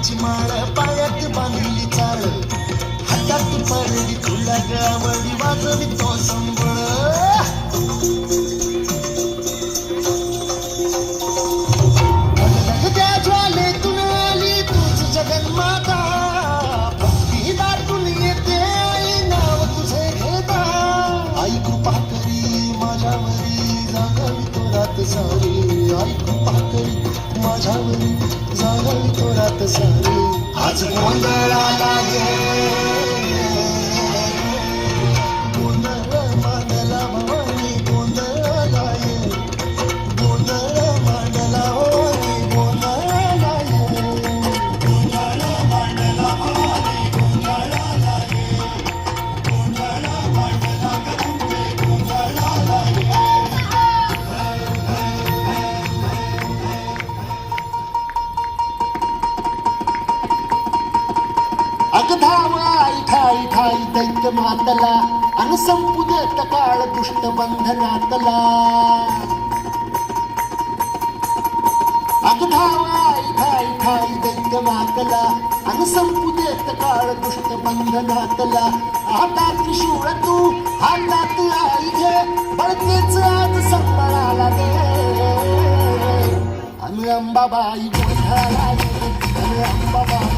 फुलांची माळ पायात बांधली चाळ हातात पडली तुला गावडी वाजवी तो संबळ त्या ज्वालेतून आली तूच जगन्माता भक्ती दाटून येते आई नाव तुझे घेता आई कृपा करी माझ्यावरी जागावी तो रात सारी आई कृपा करी माझ्यावरी जागावी तो रात सारी आज गोंधळाला गोंधळ मांडला भवानी गोंधळाला गोंधळ मांडला भवानी गोंधळाला गोंधळ मांडला भवानी गोंधळाला गोंधळ मांडला गोंधळाला अगधावा ठाई ठाई दैत्य मातला अन संपू देत काळ दुष्ट बंधनातला अगधावा ठाई ठाई दैत्य मातला अन संपू देत काळ दुष्ट बंधनातला आता त्रिशूळ तू हातात आई घे बळतेच आज संबळाला दे अन अंबाबाई गोंधळाला दे अन अंबाबाई